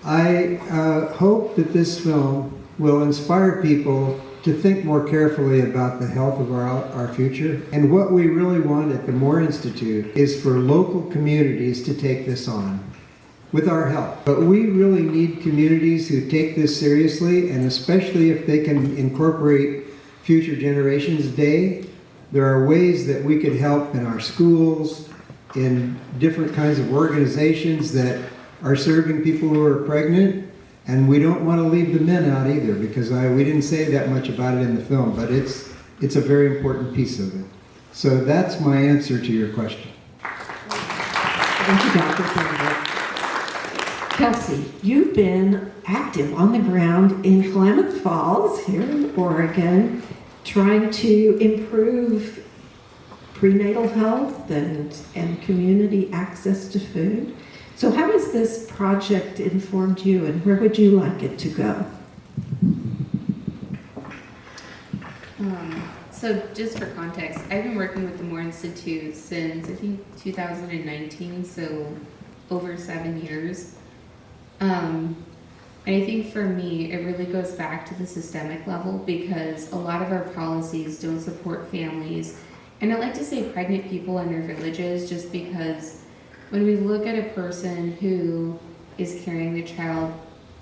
I hope that this film will inspire people to think more carefully about the health of our future. And what we really want at the Moore Institute is for local communities to take this on with our help. But we really need communities who take this seriously, and especially if they can incorporate Future Generations Day. There are ways that we could help in our schools, in different kinds of organizations that are serving people who are pregnant. And we don't want to leave the men out either, because we didn't say that much about it in the film, but it's a very important piece of it. So that's my answer to your question. Thank you, Dr. Thornburg. Kelsey, you've been active on the ground in Klamath Falls here in Oregon, trying to improve prenatal health and community access to food. So how has this project informed you, and where would you like it to go? So just for context, I've been working with the Moore Institute since I think 2019, so over 7 years. And I think for me, it really goes back to the systemic level, because a lot of our policies don't support families. And I like to say pregnant people and their villages, just because when we look at a person who is carrying the child,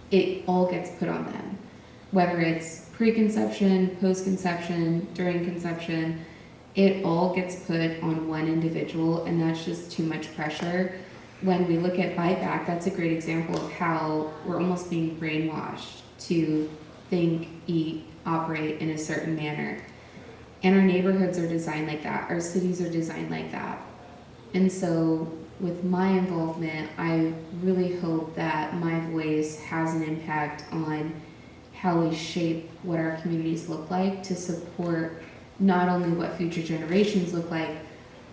it all gets put on them. Whether it's preconception, post-conception, during conception, it all gets put on one individual, and that's just too much pressure. When we look at buyback, that's a great example of how we're almost being brainwashed to think, eat, operate in a certain manner. And our neighborhoods are designed like that. Our cities are designed like that. And so with my involvement, I really hope that my voice has an impact on how we shape what our communities look like, to support not only what future generations look like,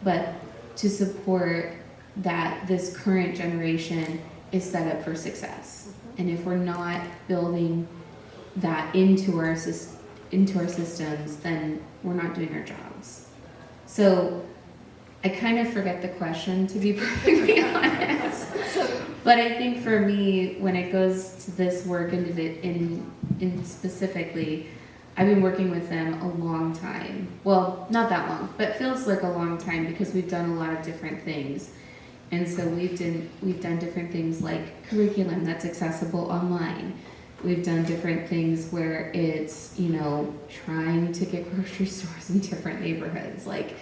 but to support that this current generation is set up for success. And if we're not building that into our systems, then we're not doing our jobs. So I kind of forget the question, to be perfectly honest. But I think for me, when it goes to this work in specifically, I've been working with them a long time. Well, not that long, but feels like a long time, because we've done a lot of different things. And so we've done different things like curriculum that's accessible online. We've done different things where it's, trying to get grocery stores in different neighborhoods. Like,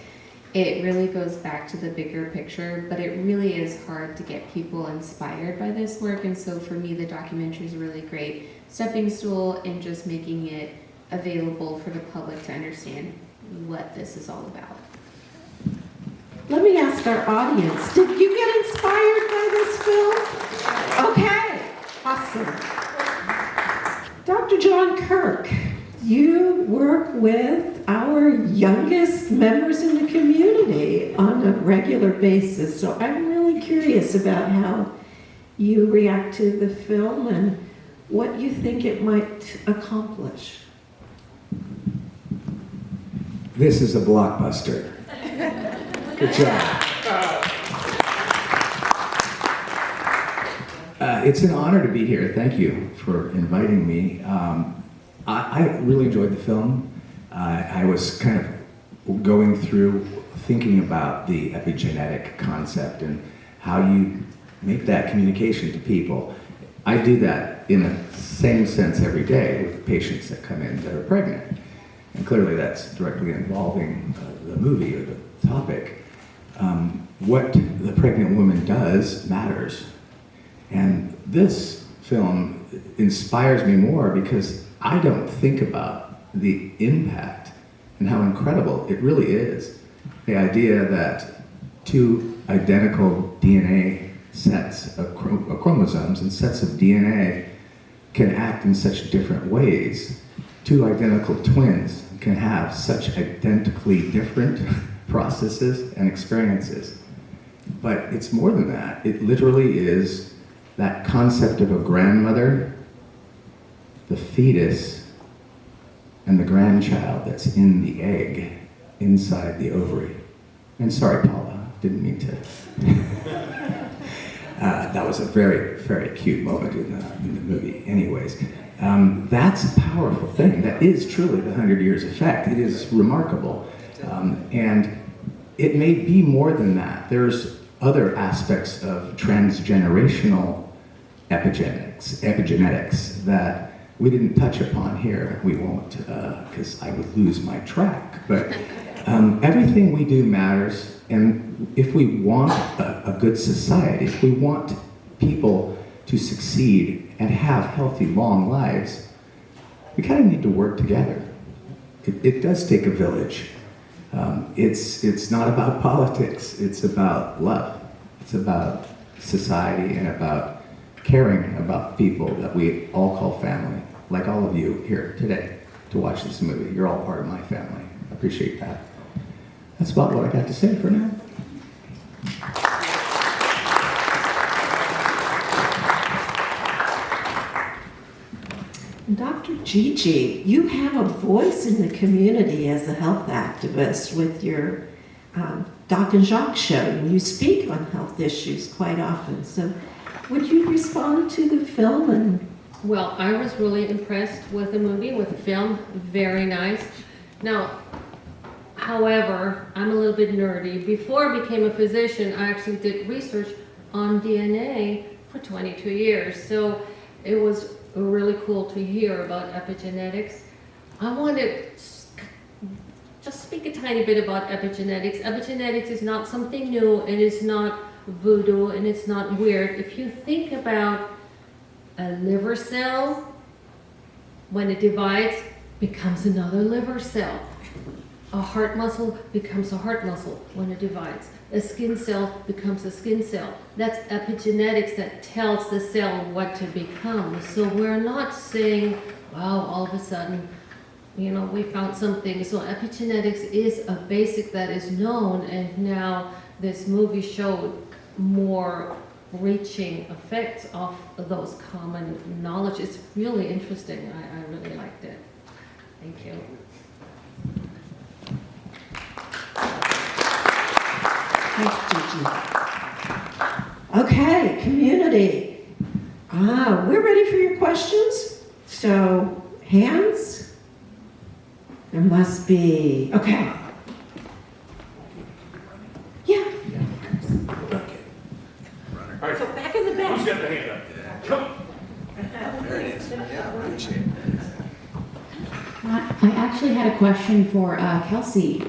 it really goes back to the bigger picture, but it really is hard to get people inspired by this work. And so for me, the documentary is a really great stepping stool in just making it available for the public to understand what this is all about. Let me ask our audience, did you get inspired by this film? Okay, awesome. Dr. John Kirk, you work with our youngest members in the community on a regular basis, so I'm really curious about how you react to the film and what you think it might accomplish. This is a blockbuster. Good job. It's an honor to be here. Thank you for inviting me. I really enjoyed the film. I was kind of going through thinking about the epigenetic concept and how you make that communication to people. I do that in the same sense every day with patients that come in that are pregnant. And clearly that's directly involving the movie or the topic. What the pregnant woman does matters. And this film inspires me more because I don't think about the impact and how incredible it really is. The idea that two identical DNA sets of chromosomes and sets of DNA can act in such different ways. Two identical twins can have such identically different processes and experiences. But it's more than that. It literally is that concept of a grandmother, the fetus, and the grandchild that's in the egg inside the ovary. And sorry, Paula, didn't mean to. that was a very, very cute moment in the movie anyways. That's a powerful thing. That is truly the 100 Years effect. It is remarkable. And it may be more than that. There's other aspects of transgenerational epigenetics that we didn't touch upon here. We won't, because I would lose my track. But everything we do matters, and if we want a good society, if we want people to succeed and have healthy, long lives, we kind of need to work together. It does take a village. It's not about politics, it's about love. It's about society and about caring about people that we all call family, like all of you here today to watch this movie. You're all part of my family. I appreciate that. That's about what I got to say for now. Dr. Gigi, you have a voice in the community as a health activist with your Doc and Jacques show. You speak on health issues quite often. So would you respond to the film? Well, I was really impressed with the movie, with the film. Very nice. Now, however, I'm a little bit nerdy. Before I became a physician, I actually did research on DNA for 22 years. So it was really cool to hear about epigenetics. I want to just speak a tiny bit about epigenetics. Epigenetics is not something new. It is not voodoo, and it's not weird. If you think about a liver cell, when it divides, becomes another liver cell. A heart muscle becomes a heart muscle when it divides. A skin cell becomes a skin cell. That's epigenetics that tells the cell what to become. So we're not saying, wow, all of a sudden, we found something. So epigenetics is a basic that is known, and now this movie showed more reaching effects of those common knowledge. It's really interesting. I really liked it. Thank you. Thanks, Gigi. Okay, community. We're ready for your questions. So, hands? There must be. Okay. Yeah. All right. So back in the back. Who's got the hand up? Come on. There it is. Yeah, appreciate it. I actually had a question for Kelsey.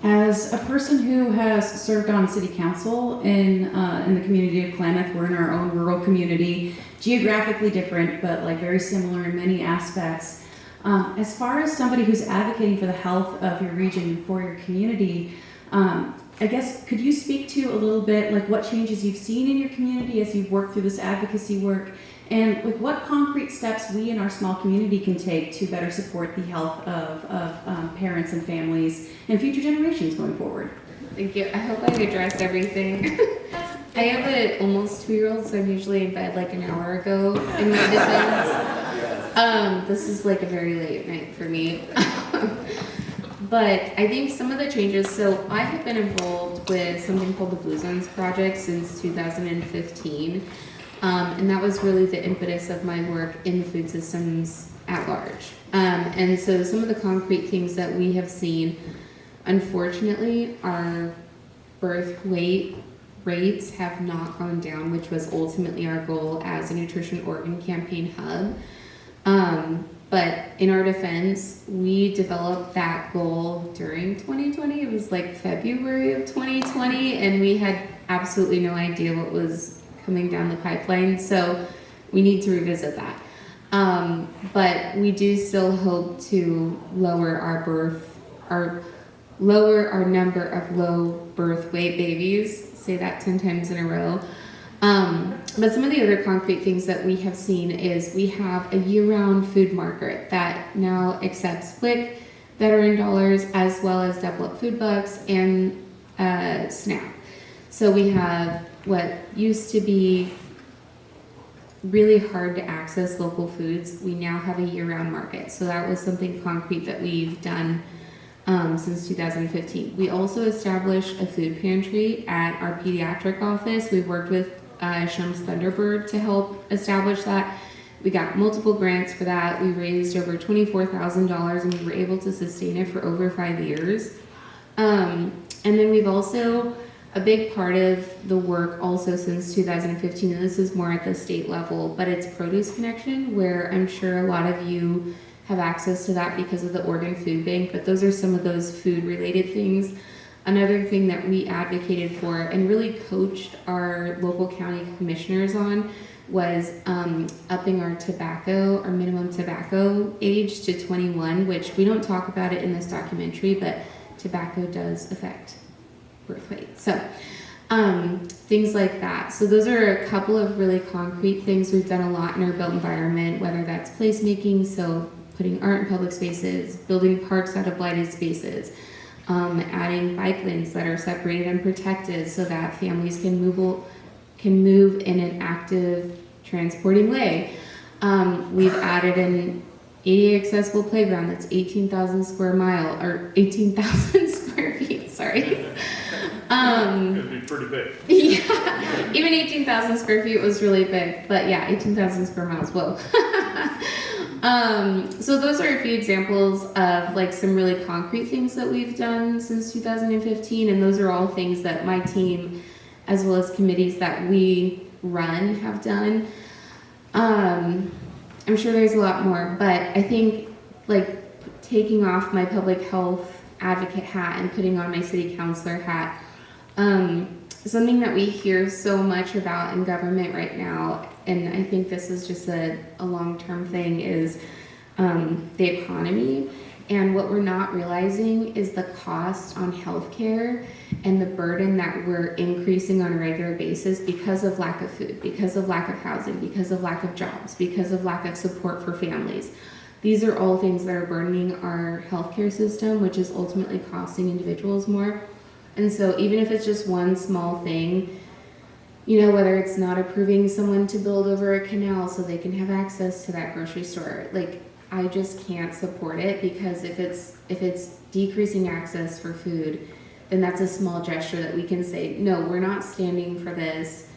As a person who has served on city council in the community of Klamath, we're in our own rural community, geographically different, but like very similar in many aspects. As far as somebody who's advocating for the health of your region, for your community, I guess, could you speak to a little bit like what changes you've seen in your community as you've worked through this advocacy work, and like what concrete steps we in our small community can take to better support the health of parents and families and future generations going forward? Thank you. I hope I addressed everything. I have an almost 2-year-old, so I'm usually in bed like an hour ago in my defense. This is like a very late night for me. But I think some of the changes, so I have been involved with something called the Blue Zones Project since 2015. And that was really the impetus of my work in food systems at large. And so some of the concrete things that we have seen, unfortunately, our birth weight rates have not gone down, which was ultimately our goal as a Nutrition Oregon campaign hub. But in our defense, we developed that goal during 2020. It was like February of 2020, and we had absolutely no idea what was coming down the pipeline. So we need to revisit that. But we do still hope to lower our number of low birth weight babies. Say that 10 times in a row. But some of the other concrete things that we have seen is we have a year-round food market that now accepts WIC, veteran dollars, as well as Double Up Food Bucks and SNAP. So we have what used to be really hard to access local foods. We now have a year-round market. So that was something concrete that we've done since 2015. We also established a food pantry at our pediatric office. We've worked with Shums Thunderbird to help establish that. We got multiple grants for that. We raised over $24,000 and we were able to sustain it for over 5 years. And then we've also, a big part of the work also since 2015, and this is more at the state level, but it's Produce Connection, where I'm sure a lot of you have access to that because of the Oregon Food Bank, but those are some of those food related things. Another thing that we advocated for and really coached our local county commissioners on was upping our minimum tobacco age to 21, which we don't talk about it in this documentary, but tobacco does affect birth weight. So things like that. So those are a couple of really concrete things. We've done a lot in our built environment, whether that's placemaking, so putting art in public spaces, building parks out of blighted spaces, adding bike lanes that are separated and protected so that families can move in an active transporting way. We've added an ADA accessible playground that's 18,000 square feet, sorry. It'd be pretty big. Yeah, even 18,000 square feet was really big, but yeah, 18,000 square miles, whoa. So those are a few examples of like some really concrete things that we've done since 2015, and those are all things that my team, as well as committees that we run, have done. I'm sure there's a lot more, but I think like taking off my public health advocate hat and putting on my city councilor hat, something that we hear so much about in government right now, and I think this is just a long-term thing, is the economy. And what we're not realizing is the cost on healthcare and the burden that we're increasing on a regular basis because of lack of food, because of lack of housing, because of lack of jobs, because of lack of support for families. These are all things that are burdening our healthcare system, which is ultimately costing individuals more. And so even if it's just one small thing, you know, whether it's not approving someone to build over a canal so they can have access to that grocery store, like, I just can't support it, because if it's decreasing access for food, then that's a small gesture that we can say, no, we're not standing for this.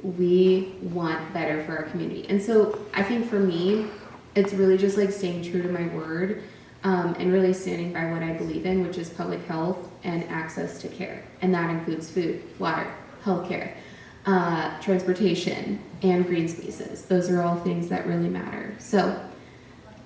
We want better for our community. And so I think for me, it's really just like staying true to my word, and really standing by what I believe in, which is public health and access to care. And that includes food, water, healthcare, transportation, and green spaces. Those are all things that really matter. So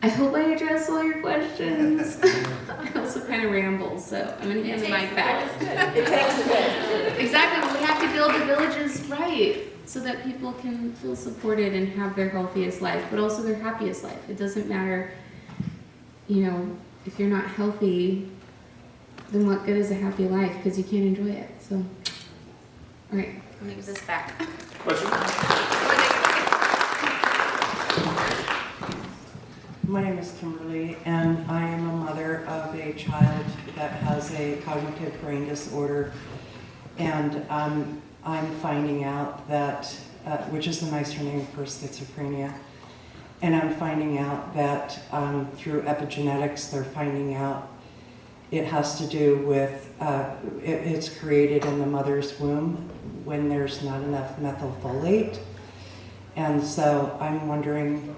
I hope I addressed all your questions. I also kind of ramble, so I'm going to hand the mic back. It takes a bit. Exactly. We have to build the villages right so that people can feel supported and have their healthiest life, but also their happiest life. It doesn't matter, you know, if you're not healthy, then what good is a happy life? Because you can't enjoy it. So, all right, let me give this back. Question? My name is Kimberly, and I am a mother of a child that has a cognitive brain disorder, and I'm finding out that, which is a nicer name for schizophrenia, and I'm finding out that through epigenetics, they're finding out it has to do with, it's created in the mother's womb when there's not enough methylfolate, and so I'm wondering,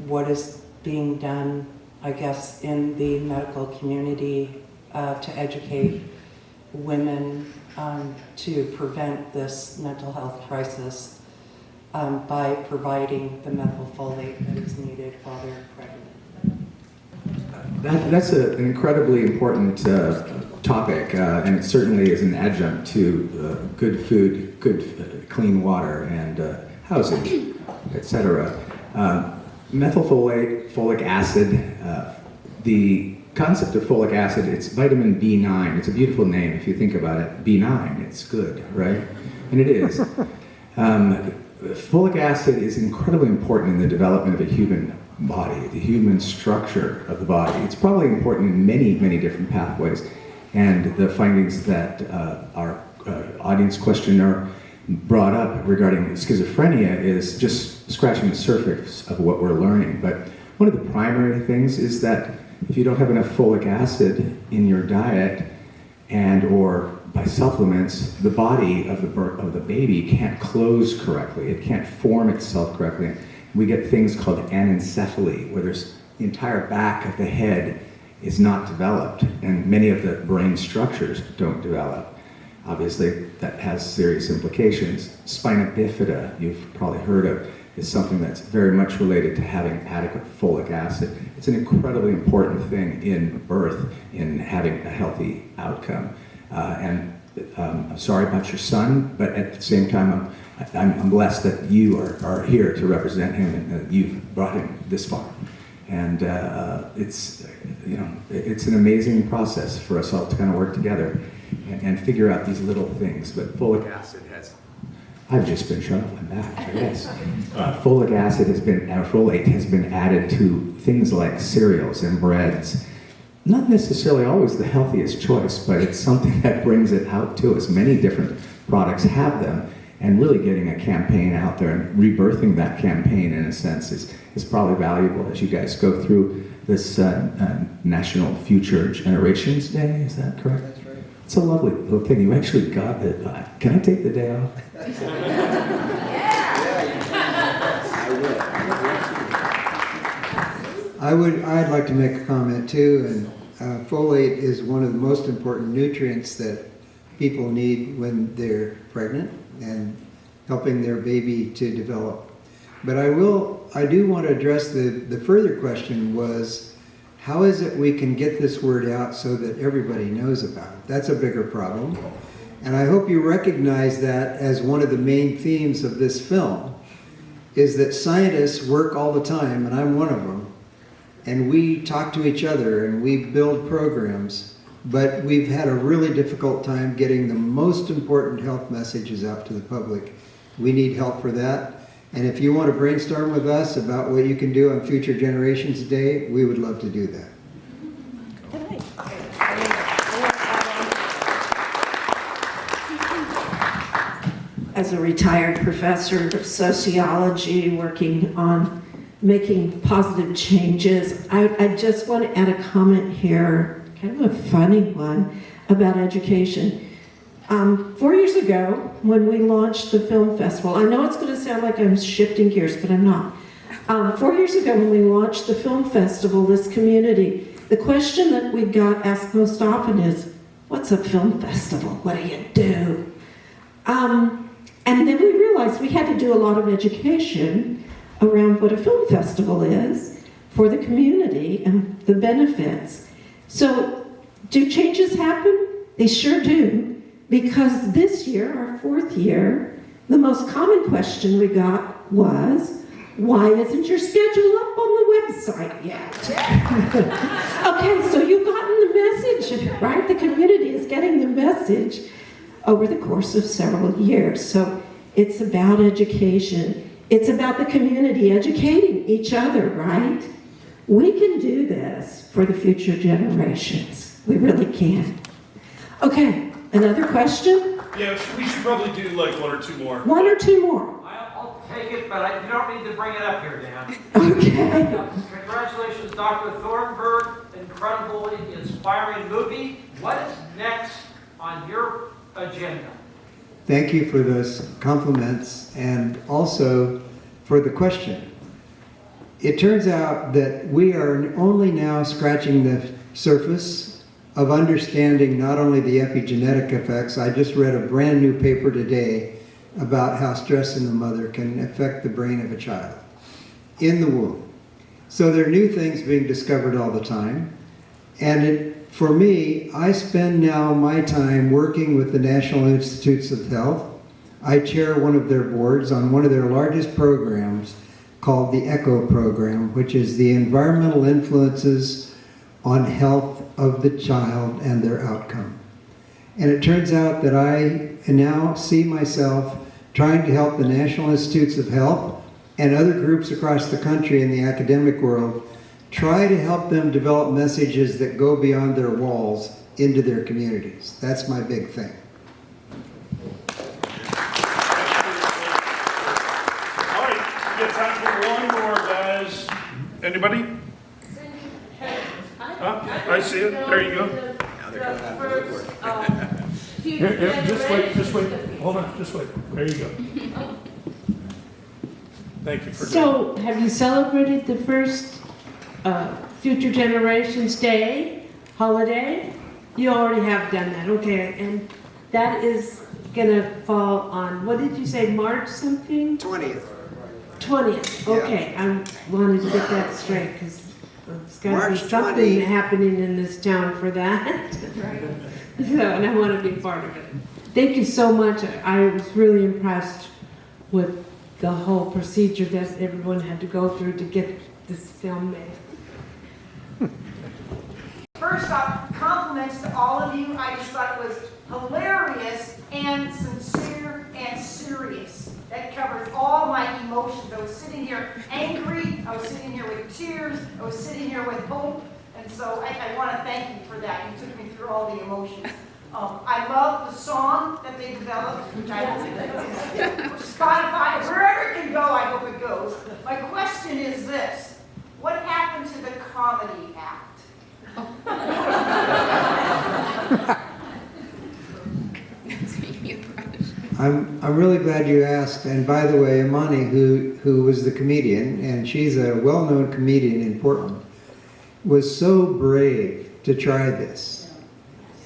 what is being done, I guess, in the medical community to educate women to prevent this mental health crisis by providing the methylfolate that is needed while they're pregnant. That's an incredibly important topic, and it certainly is an adjunct to good food, good clean water, and housing, etc. Methylfolate, folic acid, the concept of folic acid, it's vitamin B9. It's a beautiful name if you think about it. B9, it's good, right? And it is. Folic acid is incredibly important in the development of a human body, the human structure of the body. It's probably important in many, many different pathways. And the findings that our audience questioner brought up regarding schizophrenia is just scratching the surface of what we're learning. But one of the primary things is that if you don't have enough folic acid in your diet and or by supplements, the body of the baby can't close correctly. It can't form itself correctly. We get things called anencephaly, where the entire back of the head is not developed, and many of the brain structures don't develop. Obviously, that has serious implications. Spina bifida, you've probably heard of, is something that's very much related to having adequate folic acid. It's an incredibly important thing in birth, in having a healthy outcome. I'm sorry about your son, but at the same time, I'm blessed that you are here to represent him, and that you've brought him this far. And it's an amazing process for us all to kind of work together and figure out these little things. But folic acid has, I've just been shut off, I'm back, I guess. Folic acid folate has been added to things like cereals and breads. Not necessarily always the healthiest choice, but it's something that brings it out to us. Many different products have them, and really getting a campaign out there and rebirthing that campaign, in a sense, is probably valuable as you guys go through this National Future Generations Day. Is that correct? That's right. It's a lovely little thing. You actually got it. Can I take the day off? I'd like to make a comment too, and folate is one of the most important nutrients that people need when they're pregnant and helping their baby to develop. But I do want to address the further question was, how is it we can get this word out so that everybody knows about it? That's a bigger problem. And I hope you recognize that as one of the main themes of this film, is that scientists work all the time, and I'm one of them, and we talk to each other and we build programs, but we've had a really difficult time getting the most important health messages out to the public. We need help for that. And if you want to brainstorm with us about what you can do on Future Generations Day, we would love to do that. As a retired professor of sociology working on making positive changes, I just want to add a comment here, kind of a funny one, about education. 4 years ago, when we launched the film festival, I know it's going to sound like I'm shifting gears, but I'm not. 4 years ago, when we launched the film festival, this community, the question that we got asked most often is, what's a film festival? What do you do? And then we realized we had to do a lot of education around what a film festival is for the community and the benefits. So, do changes happen? They sure do. Because this year, our 4th year, the most common question we got was, why isn't your schedule up on the website yet? Okay, so you've gotten the message, right? The community is getting the message over the course of several years. So it's about education. It's about the community educating each other, right? We can do this for the future generations. We really can. Okay, another question? Yeah, we should probably do like one or two more. One or two more. I'll take it, but you don't need to bring it up here, Dan. Okay. Congratulations, Dr. Thornburg. Incredibly inspiring movie. What is next on your agenda? Thank you for those compliments and also for the question. It turns out that we are only now scratching the surface of understanding not only the epigenetic effects. I just read a brand new paper today about how stress in the mother can affect the brain of a child in the womb. So there are new things being discovered all the time. And for me, I spend now my time working with the National Institutes of Health. I chair one of their boards on one of their largest programs called the ECHO program, which is the environmental influences on health of the child and their outcome. And it turns out that I now see myself trying to help the National Institutes of Health and other groups across the country in the academic world try to help them develop messages that go beyond their walls into their communities. That's my big thing. All right, we got time for one more, guys. Anybody? I see it. There you go. The first Here, just wait. Hold on, just wait. There you go. Thank you for doing So, have you celebrated the first Future Generations Day holiday? You already have done that, okay. And that is gonna fall on, what did you say, March something? 20th. 20th, okay. I wanted to get that straight, because there's gotta be March something 20. happening in this town for that. So, and I want to be part of it. Thank you so much. I was really impressed with the whole procedure that everyone had to go through to get this film made. First off, compliments to all of you. I just thought it was hilarious and sincere and serious. That covers all my emotions. I was sitting here angry, I was sitting here with tears, I was sitting here with hope, and so I want to thank you for that. You took me through all the emotions. I love the song that they developed, which I hope it goes. Spotify, wherever it can go, I hope it goes. My question is this: what happened to the comedy act? I'm really glad you asked. And by the way, Imani, who was the comedian, and she's a well-known comedian in Portland, was so brave to try this.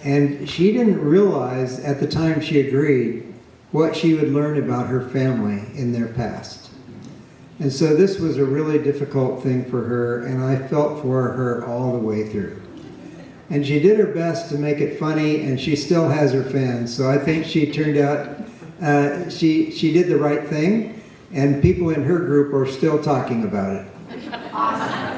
And she didn't realize at the time she agreed what she would learn about her family in their past. And so this was a really difficult thing for her, and I felt for her all the way through. And she did her best to make it funny, and she still has her fans. So I think she turned out, she did the right thing, and people in her group are still talking about it. Awesome.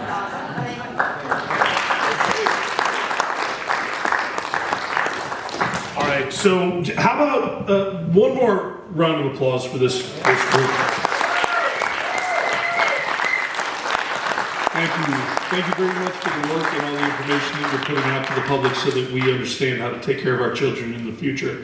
All right, so how about one more round of applause for this group? Thank you. Thank you very much for the work and all the information that you're putting out to the public so that we understand how to take care of our children in the future.